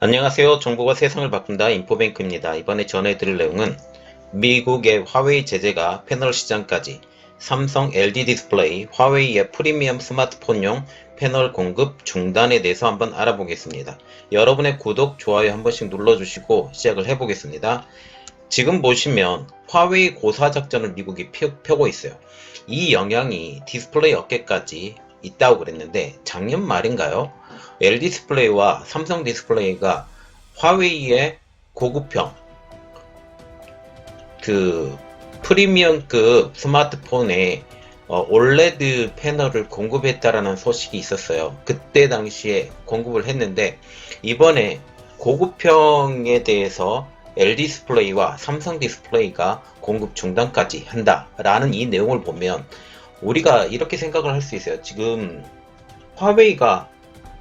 안녕하세요. 정보가 세상을 바꾼다 인포뱅크입니다. 이번에 전해드릴 내용은 미국의 화웨이 제재가 패널 시장까지, 삼성, LG 디스플레이, 화웨이의 프리미엄 스마트폰용 패널 공급 중단에 대해서 한번 알아보겠습니다. 여러분의 구독, 좋아요 한 번씩 눌러주시고 시작을 해보겠습니다. 지금 보시면 화웨이 고사 작전을 미국이 펴고 있어요. 이 영향이 디스플레이 업계까지 있다고 그랬는데 작년 말인가요? LG 디스플레이와 삼성 디스플레이가 화웨이의 고급형 프리미엄급 스마트폰에 올레드 패널을 공급했다라는 소식이 있었어요. 그때 당시에 공급을 했는데 이번에 고급형에 대해서 LG 디스플레이와 삼성 디스플레이가 공급 중단까지 한다라는 이 내용을 보면 우리가 이렇게 생각을 할 수 있어요. 지금 화웨이가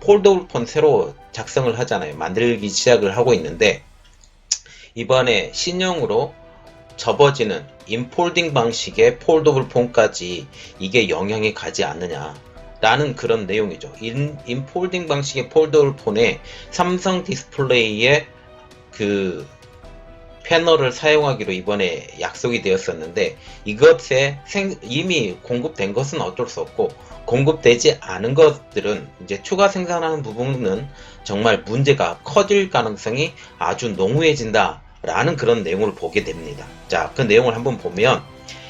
폴더블 폰 새로 작성을 하잖아요. 만들기 시작을 하고 있는데 이번에 신형으로 접어지는 인폴딩 방식의 폴더블 폰까지 이게 영향이 가지 않느냐 라는 그런 내용이죠. 인폴딩 방식의 폴더블 폰에 삼성 디스플레이의 패널을 사용하기로 이번에 약속이 되었었는데 이것에 이미 공급된 것은 어쩔 수 없고 공급되지 않은 것들은 이제 추가 생산하는 부분은 정말 문제가 커질 가능성이 아주 농후해진다 라는 그런 내용을 보게 됩니다. 자, 그 내용을 한번 보면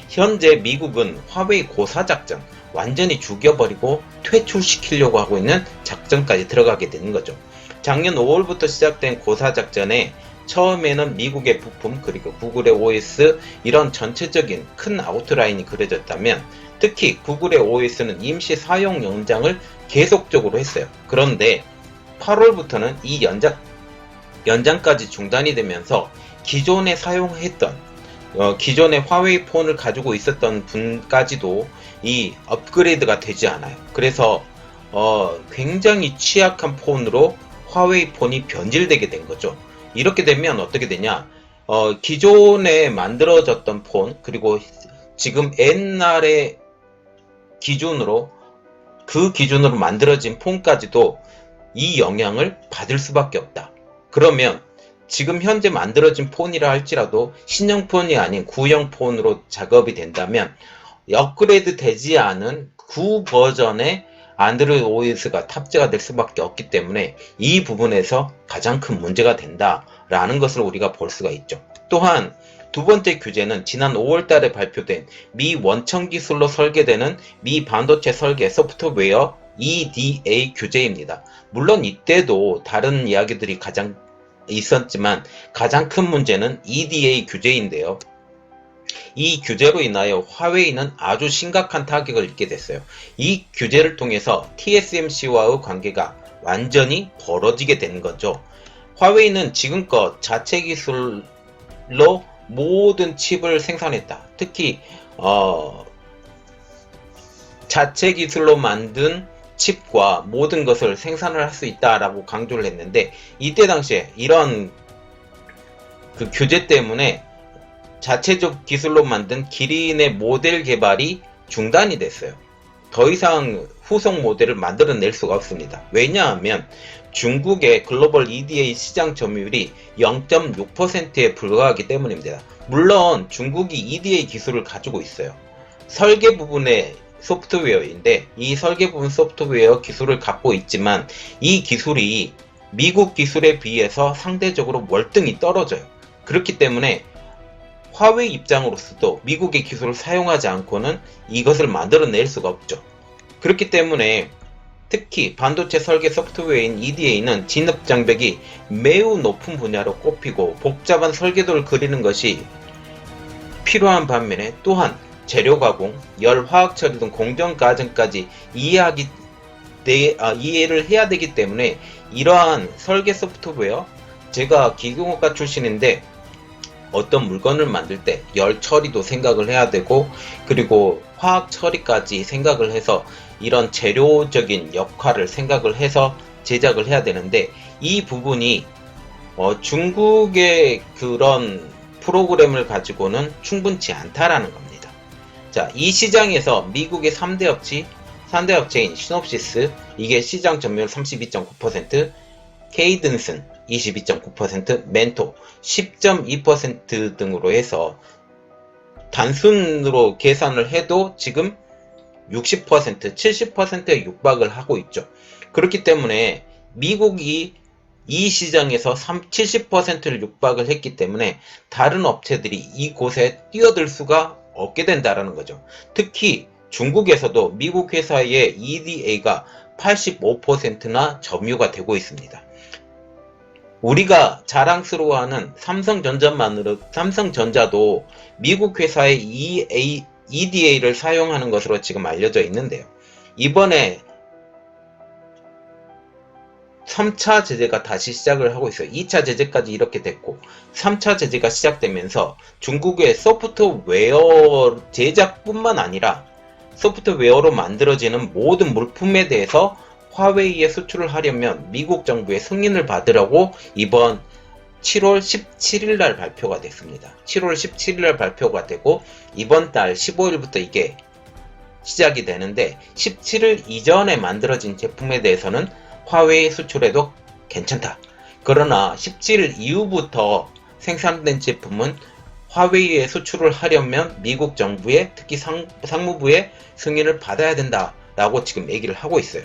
현재 미국은 화웨이 고사 작전 완전히 죽여버리고 퇴출시키려고 하고 있는 작전까지 들어가게 되는 거죠. 작년 5월부터 시작된 고사 작전에 처음에는 미국의 부품 그리고 구글의 OS 이런 전체적인 큰 아웃라인이 그려졌다면 특히 구글의 OS는 임시 사용 연장을 계속적으로 했어요. 그런데 8월부터는 이 연장까지 중단이 되면서 기존에 사용했던 기존의 화웨이 폰을 가지고 있었던 분까지도 이 업그레이드가 되지 않아요. 그래서 굉장히 취약한 폰으로 화웨이 폰이 변질되게 된 거죠. 이렇게 되면 어떻게 되냐, 기존에 만들어졌던 폰 그리고 지금 옛날의 기준으로 기준으로 만들어진 폰까지도 이 영향을 받을 수밖에 없다. 그러면 지금 현재 만들어진 폰이라 할지라도 신형 폰이 아닌 구형 폰으로 작업이 된다면 업그레이드 되지 않은 구 버전의 안드로이드 OS가 탑재가 될 수밖에 없기 때문에 이 부분에서 가장 큰 문제가 된다라는 것을 우리가 볼 수가 있죠. 또한 두 번째 규제는 지난 5월달에 발표된 미 원천 기술로 설계되는 미 반도체 설계 소프트웨어 EDA 규제입니다. 물론 이때도 다른 이야기들이 있었지만 가장 큰 문제는 EDA 규제인데요. 이 규제로 인하여 화웨이는 아주 심각한 타격을 입게 됐어요. 이 규제를 통해서 TSMC와의 관계가 완전히 벌어지게 된 거죠. 화웨이는 지금껏 자체 기술로 모든 칩을 생산했다. 특히 자체 기술로 만든 칩과 모든 것을 생산을 할 수 있다라고 강조를 했는데 이때 당시에 이런 규제 때문에 자체적 기술로 만든 기린의 모델 개발이 중단이 됐어요. 더 이상 후속 모델을 만들어낼 수가 없습니다. 왜냐하면 중국의 글로벌 EDA 시장 점유율이 0.6%에 불과하기 때문입니다. 물론 중국이 EDA 기술을 가지고 있어요. 설계 부분의 소프트웨어인데 이 설계 부분 소프트웨어 기술을 갖고 있지만 이 기술이 미국 기술에 비해서 상대적으로 월등히 떨어져요. 그렇기 때문에 화웨이 입장으로서도 미국의 기술을 사용하지 않고는 이것을 만들어낼 수가 없죠. 그렇기 때문에 특히 반도체 설계 소프트웨어인 EDA는 진입 장벽이 매우 높은 분야로 꼽히고 복잡한 설계도를 그리는 것이 필요한 반면에 또한 재료 가공, 열 화학 처리 등 공정 과정까지 이해를 해야 되기 때문에 이러한 설계 소프트웨어, 제가 기계공학과 출신인데 어떤 물건을 만들 때 열 처리도 생각을 해야 되고 그리고 화학 처리까지 생각을 해서 이런 재료적인 역할을 생각을 해서 제작을 해야 되는데 이 부분이 중국의 그런 프로그램을 가지고는 충분치 않다라는 겁니다. 자, 이 시장에서 미국의 3대 업체인 시놉시스, 이게 시장 점유율 32.9%, 케이든슨, 22.9%, 멘토 10.2% 등으로 해서 단순으로 계산을 해도 지금 60%, 70%에 육박을 하고 있죠. 그렇기 때문에 미국이 이 시장에서 70%를 육박을 했기 때문에 다른 업체들이 이곳에 뛰어들 수가 없게 된다는 거죠. 특히 중국에서도 미국 회사의 EDA가 85%나 점유가 되고 있습니다. 우리가 자랑스러워하는 삼성전자도 미국 회사의 EDA를 사용하는 것으로 지금 알려져 있는데요. 이번에 3차 제재가 다시 시작을 하고 있어요. 2차 제재까지 이렇게 됐고 3차 제재가 시작되면서 중국의 소프트웨어 제작뿐만 아니라 소프트웨어로 만들어지는 모든 물품에 대해서 화웨이에 수출을 하려면 미국 정부의 승인을 받으라고 이번 7월 17일 날 발표가 됐습니다. 7월 17일 날 발표가 되고 이번 달 15일부터 이게 시작이 되는데 17일 이전에 만들어진 제품에 대해서는 화웨이 수출해도 괜찮다. 그러나 17일 이후부터 생산된 제품은 화웨이에 수출을 하려면 미국 정부의 특히 상무부의 승인을 받아야 된다라고 지금 얘기를 하고 있어요.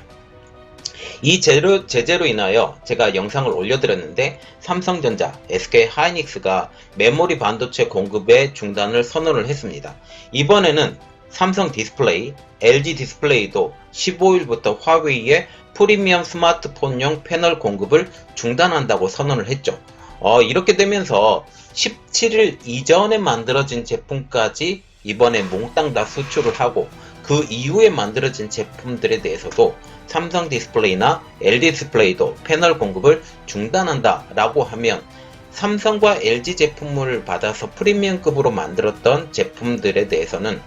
이 제재로 인하여 제가 영상을 올려드렸는데 삼성전자, SK하이닉스가 메모리 반도체 공급의 중단을 선언을 했습니다. 이번에는 삼성 디스플레이, LG 디스플레이도 15일부터 화웨이에 프리미엄 스마트폰용 패널 공급을 중단한다고 선언을 했죠. 이렇게 되면서 17일 이전에 만들어진 제품까지 이번에 몽땅 다 수출을 하고 그 이후에 만들어진 제품들에 대해서도 삼성 디스플레이나 LG 디스플레이도 패널 공급을 중단한다 라고 하면 삼성과 LG 제품을 받아서 프리미엄급으로 만들었던 제품들에 대해서는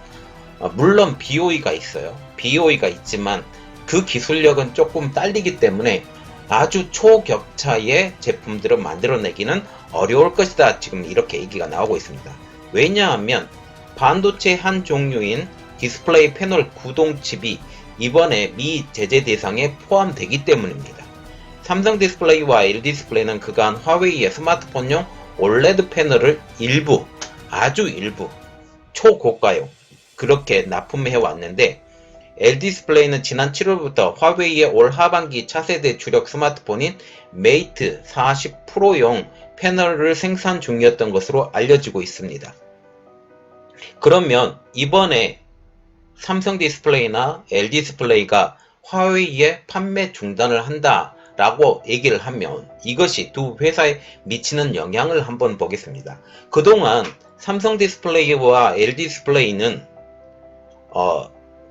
물론 BOE가 있어요. BOE가 있지만 그 기술력은 조금 딸리기 때문에 아주 초격차의 제품들을 만들어내기는 어려울 것이다. 지금 이렇게 얘기가 나오고 있습니다. 왜냐하면 반도체 한 종류인 디스플레이 패널 구동칩이 이번에 미 제재 대상에 포함되기 때문입니다. 삼성 디스플레이와 LG 디스플레이는 그간 화웨이의 스마트폰용 OLED 패널을 아주 일부 초고가용 그렇게 납품해 왔는데 LG 디스플레이는 지난 7월부터 화웨이의 올 하반기 차세대 주력 스마트폰인 메이트 40 프로용 패널을 생산 중이었던 것으로 알려지고 있습니다. 그러면 이번에 삼성 디스플레이나 LG 디스플레이가 화웨이에 판매 중단을 한다라고 얘기를 하면 이것이 두 회사에 미치는 영향을 한번 보겠습니다. 그동안 삼성 디스플레이와 LG 디스플레이는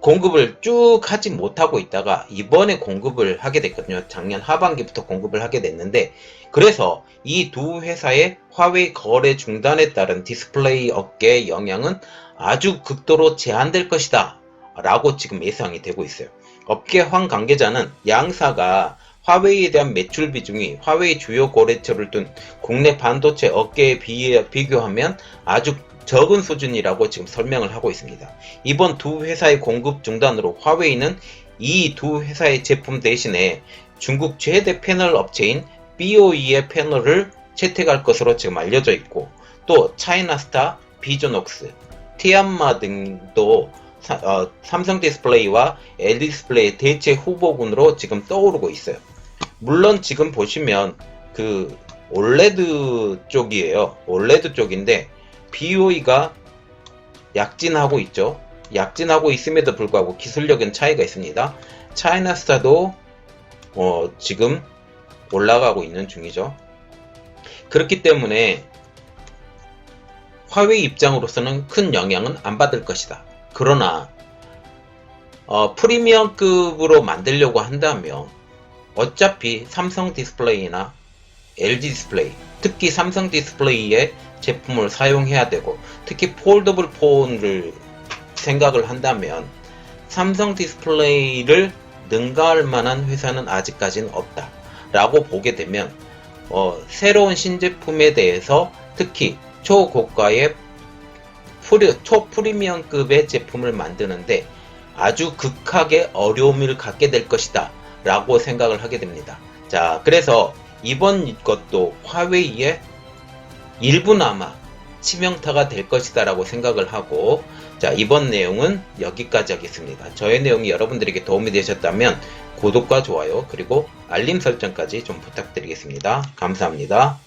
공급을 쭉 하지 못하고 있다가 이번에 공급을 하게 됐거든요. 작년 하반기부터 공급을 하게 됐는데 그래서 이 두 회사의 화웨이 거래 중단에 따른 디스플레이 업계의 영향은 아주 극도로 제한될 것이다 라고 지금 예상이 되고 있어요. 업계 황 관계자는 양사가 화웨이에 대한 매출 비중이 화웨이 주요 거래처를 둔 국내 반도체 업계에 비교하면 아주 적은 수준이라고 지금 설명을 하고 있습니다. 이번 두 회사의 공급 중단으로 화웨이는 이 두 회사의 제품 대신에 중국 최대 패널 업체인 BOE의 패널을 채택할 것으로 지금 알려져 있고 또 차이나스타, 비전옥스, 티안마 등도 삼성 디스플레이와 LG 디스플레이의 대체 후보군으로 지금 떠오르고 있어요. 물론 지금 보시면 그 OLED 쪽이에요. OLED 쪽인데 BOE가 약진하고 있죠. 약진하고 있음에도 불구하고 기술력은 차이가 있습니다. 차이나스타도 지금 올라가고 있는 중이죠. 그렇기 때문에 화웨이 입장으로서는 큰 영향은 안 받을 것이다. 그러나 프리미엄급으로 만들려고 한다면 어차피 삼성 디스플레이나 LG 디스플레이, 특히 삼성 디스플레이의 제품을 사용해야 되고 특히 폴더블 폰을 생각을 한다면 삼성 디스플레이를 능가할 만한 회사는 아직까지는 없다 라고 보게 되면 새로운 신제품에 대해서 특히 초고가의 초프리미엄급의 제품을 만드는데 아주 극하게 어려움을 갖게 될 것이다 라고 생각을 하게 됩니다. 자, 그래서 이번 것도 화웨이의 일부나마 치명타가 될 것이다 라고 생각을 하고, 자, 이번 내용은 여기까지 하겠습니다. 저의 내용이 여러분들에게 도움이 되셨다면 구독과 좋아요 그리고 알림 설정까지 좀 부탁드리겠습니다. 감사합니다.